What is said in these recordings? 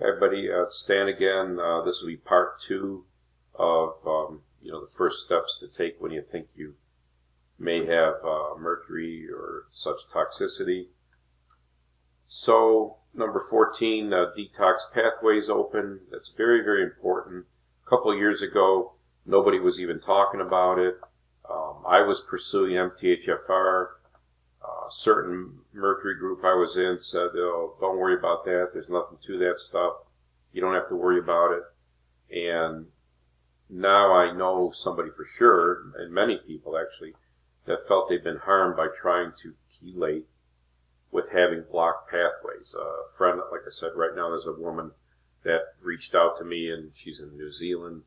Everybody, Stan again. This will be part 2 of the first steps to take when you think you may have mercury or such toxicity. So number 14, detox pathways open. That's very, very important. A couple of years ago, nobody was even talking about it. I was pursuing MTHFR. Certain mercury group I was in said, "Oh, don't worry about that. There's nothing to that stuff. You don't have to worry about it." And now I know somebody for sure, and many people actually, that felt they've been harmed by trying to chelate with having blocked pathways. A friend, like I said, right now there's a woman that reached out to me, and she's in New Zealand,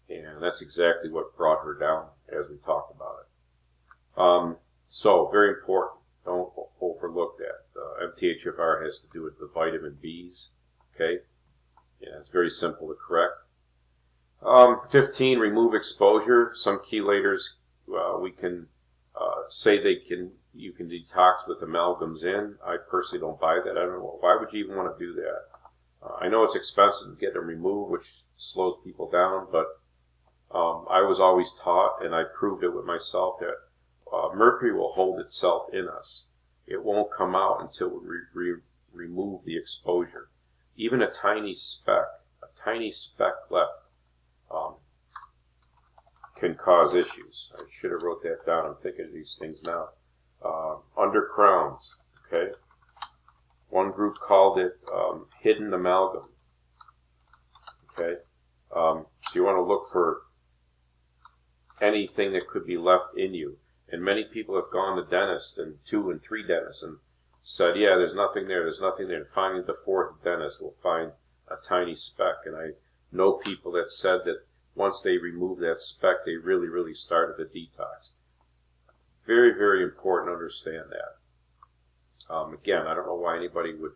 and that's exactly what brought her down as we talked about it. So very important. Don't overlook that. MTHFR has to do with the vitamin Bs. Okay, yeah, it's very simple to correct. 15, remove exposure. Some chelators we can say you can detox with amalgams in. I personally don't buy that. I don't know, why would you even want to do that? I know it's expensive to get them removed, which slows people down, but I was always taught, and I proved it with myself, that mercury will hold itself in us. It won't come out until we remove the exposure. Even a tiny speck left can cause issues. I should have wrote that down. I'm thinking of these things now. Under crowns, okay? One group called it hidden amalgam, okay? So you want to look for anything that could be left in you. And many people have gone to dentists, and 2 and 3 dentists, and said, yeah, there's nothing there, there's nothing there. And finally the 4th dentist will find a tiny speck. And I know people that said that once they removed that speck, they really, really started the detox. Very, very important to understand that. Again, I don't know why anybody would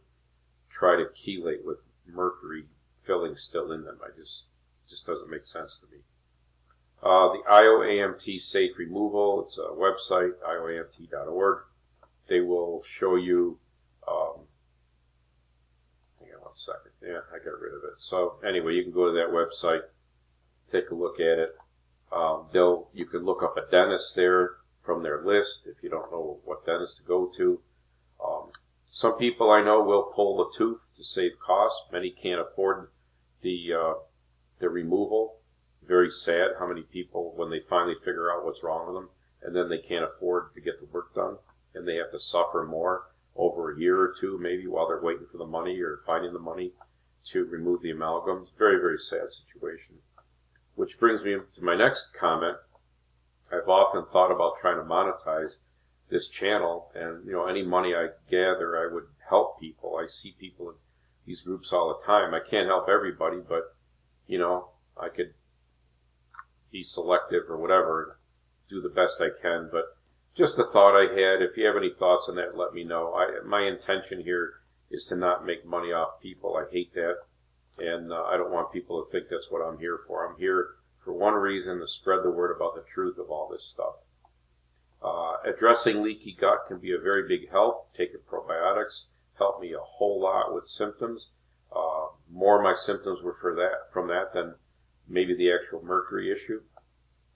try to chelate with mercury filling still in them. It just doesn't make sense to me. The IOAMT Safe Removal, it's a website, ioamt.org. They will show you, hang on 1 second, yeah, I got rid of it. So anyway, you can go to that website, take a look at it. You can look up a dentist there from their list if you don't know what dentist to go to. Some people I know will pull the tooth to save costs. Many can't afford the removal. Very sad how many people, when they finally figure out what's wrong with them, and then they can't afford to get the work done, and they have to suffer more over a year or 2 maybe while they're waiting for the money or finding the money to remove the amalgams. Very, very sad situation. Which brings me to my next comment. I've often thought about trying to monetize this channel, and any money I gather, I would help people. I see people in these groups all the time. I can't help everybody, but I could be selective or whatever and do the best I can. But just a thought I had. If you have any thoughts on that, let me know. My intention here is to not make money off people. I hate that, and I don't want people to think that's what I'm here for. I'm here for one reason: to spread the word about the truth of all this stuff. Addressing leaky gut can be a very big help. Taking probiotics helped me a whole lot with symptoms. More of my symptoms were from that than maybe the actual mercury issue.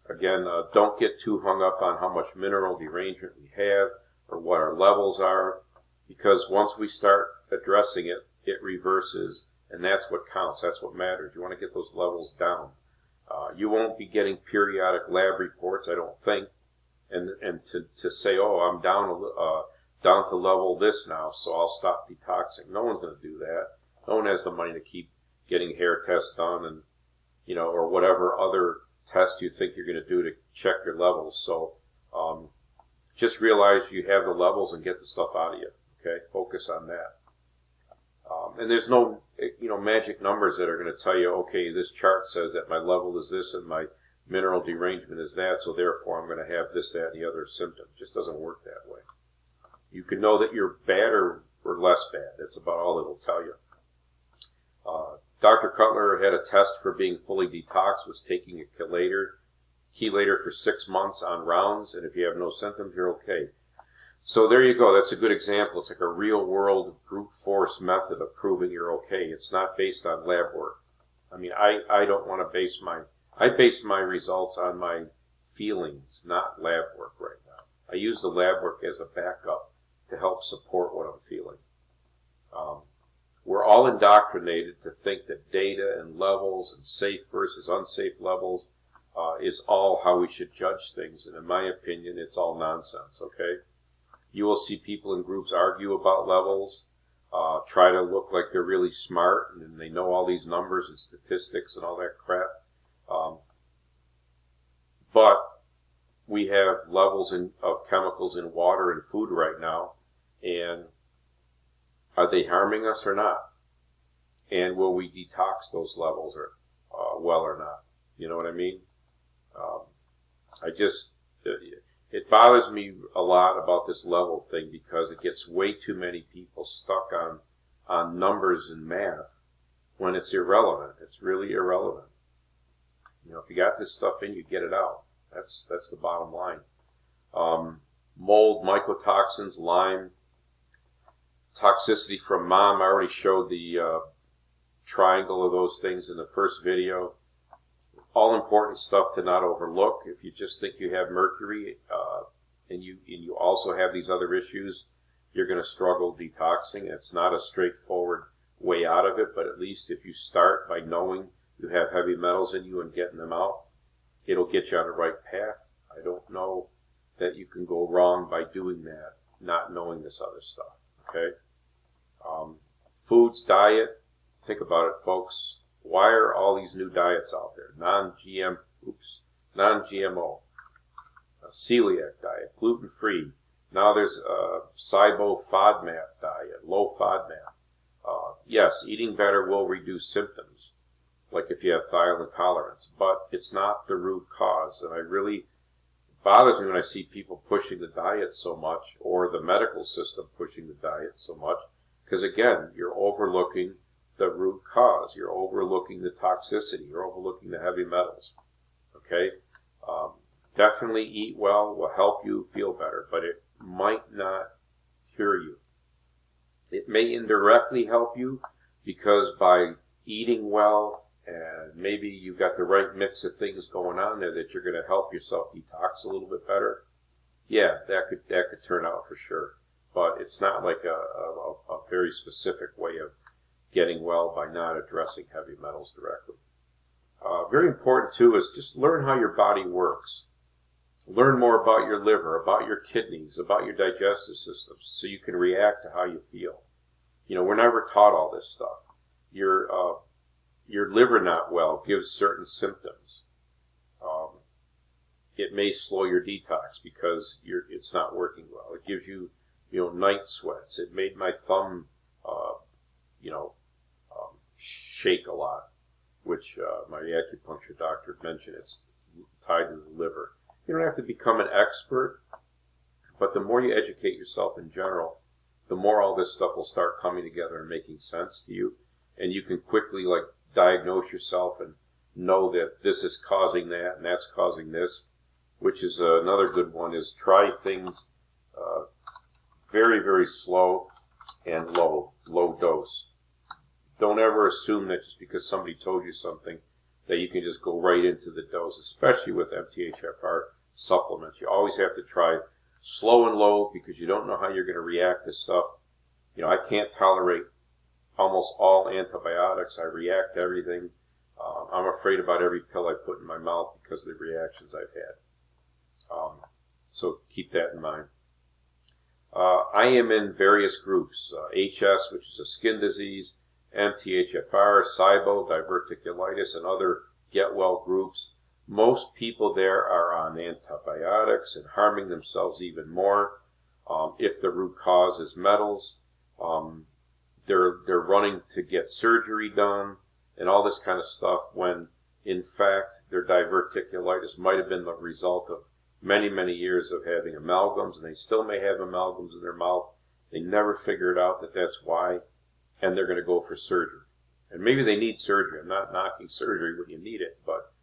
Again, don't get too hung up on how much mineral derangement we have or what our levels are, because once we start addressing it, it reverses, and that's what counts. That's what matters. You want to get those levels down. You won't be getting periodic lab reports, I don't think, and to say, oh, I'm down to level this now, so I'll stop detoxing. No one's going to do that. No one has the money to keep getting hair tests done and or whatever other test you think you're going to do to check your levels. So just realize you have the levels and get the stuff out of you. Okay, focus on that. And there's no magic numbers that are going to tell you, okay, this chart says that my level is this and my mineral derangement is that, so therefore I'm going to have this, that, and the other symptom. It just doesn't work that way. You can know that you're bad or less bad. That's about all it'll tell you. Dr. Cutler had a test for being fully detoxed, was taking a chelator for 6 months on rounds, and if you have no symptoms, you're okay. So there you go. That's a good example. It's like a real world brute force method of proving you're okay. It's not based on lab work. I mean, I don't want to I base my results on my feelings, not lab work right now. I use the lab work as a backup to help support what I'm feeling. We're all indoctrinated to think that data and levels and safe versus unsafe levels is all how we should judge things. And in my opinion, it's all nonsense, okay? You will see people in groups argue about levels, try to look like they're really smart and they know all these numbers and statistics and all that crap. But we have levels of chemicals in water and food right now, and are they harming us or not? And will we detox those levels or well or not? You know what I mean? It bothers me a lot about this level thing because it gets way too many people stuck on numbers and math when it's irrelevant. It's really irrelevant. You know, if you got this stuff in, you get it out. That's the bottom line. Mold, mycotoxins, Lyme, toxicity from mom. I already showed the triangle of those things in the first video. All important stuff to not overlook. If you just think you have Mercury and you also have these other issues, you're going to struggle detoxing. It's not a straightforward way out of it, but at least if you start by knowing you have heavy metals in you and getting them out, it'll get you on the right path. I don't know that you can go wrong by doing that, not knowing this other stuff, okay? Foods, diet, think about it, folks. Why are all these new diets out there? Non-GMO, celiac diet, gluten-free. Now there's a SIBO FODMAP diet, low FODMAP. Yes, eating better will reduce symptoms, like if you have thiol intolerance, but it's not the root cause. And it bothers me when I see people pushing the diet so much, or the medical system pushing the diet so much, because again, you're overlooking the root cause. You're overlooking the toxicity. You're overlooking the heavy metals. Okay? Definitely eat well will help you feel better, but it might not cure you. It may indirectly help you because by eating well and maybe you've got the right mix of things going on there that you're going to help yourself detox a little bit better. Yeah, that could turn out for sure. But it's not like a very specific way of getting well by not addressing heavy metals directly. Very important too is just learn how your body works. Learn more about your liver, about your kidneys, about your digestive system, so you can react to how you feel. You know, we're never taught all this stuff. Your liver not well gives certain symptoms. It may slow your detox because it's not working well. It gives you, night sweats. It made my thumb, shake a lot, which my acupuncture doctor mentioned it's tied to the liver. You don't have to become an expert, but the more you educate yourself in general, the more all this stuff will start coming together and making sense to you, and you can quickly diagnose yourself and know that this is causing that and that's causing this, which is another good one is try things very, very slow and low dose. Don't ever assume that just because somebody told you something that you can just go right into the dose, especially with MTHFR supplements. You always have to try slow and low because you don't know how you're going to react to stuff. I can't tolerate almost all antibiotics. I react to everything. I'm afraid about every pill I put in my mouth because of the reactions I've had. So keep that in mind. I am in various groups. HS, which is a skin disease, MTHFR, SIBO, diverticulitis, and other get well groups. Most people there are on antibiotics and harming themselves even more. If the root cause is metals, they're running to get surgery done and all this kind of stuff when in fact their diverticulitis might have been the result of many, many years of having amalgams, and they still may have amalgams in their mouth. They never figured out that that's why, and they're going to go for surgery. And maybe they need surgery. I'm not knocking surgery when you need it, but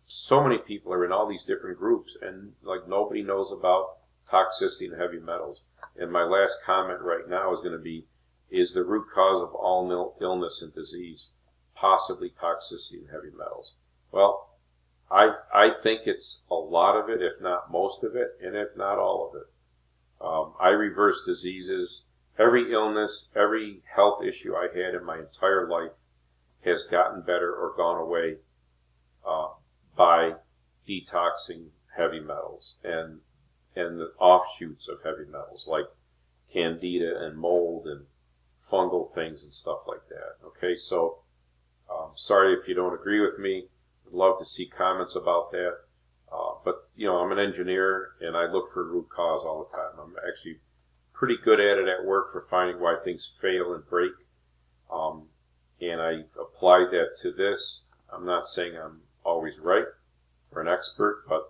so many people are in all these different groups, and nobody knows about toxicity and heavy metals. And my last comment right now is going to be, is the root cause of all illness and disease possibly toxicity and heavy metals? Well, I think it's a lot of it, if not most of it, and if not all of it. I reverse diseases. Every illness, every health issue I had in my entire life has gotten better or gone away by detoxing heavy metals and the offshoots of heavy metals like candida and mold and fungal things and stuff like that. Okay, so sorry if you don't agree with me. I'd love to see comments about that. But, you know, I'm an engineer and I look for root cause all the time. I'm actually pretty good at it at work for finding why things fail and break. And I've applied that to this. I'm not saying I'm always right or an expert, but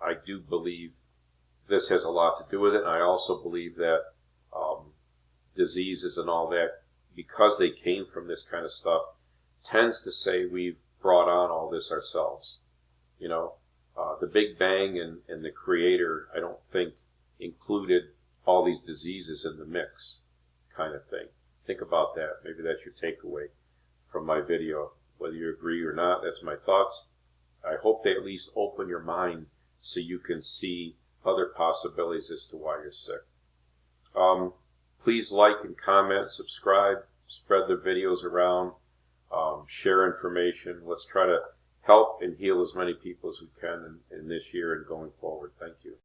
I do believe this has a lot to do with it. And I also believe that diseases and all that, because they came from this kind of stuff, tends to say we've brought on all this ourselves. You know, the Big Bang and the Creator, I don't think, included all these diseases in the mix, kind of thing. Think about that. Maybe that's your takeaway from my video. Whether you agree or not, that's my thoughts. I hope they at least open your mind so you can see other possibilities as to why you're sick. Please like and comment, subscribe, spread the videos around, share information. Let's try to help and heal as many people as we can in this year and going forward. Thank you.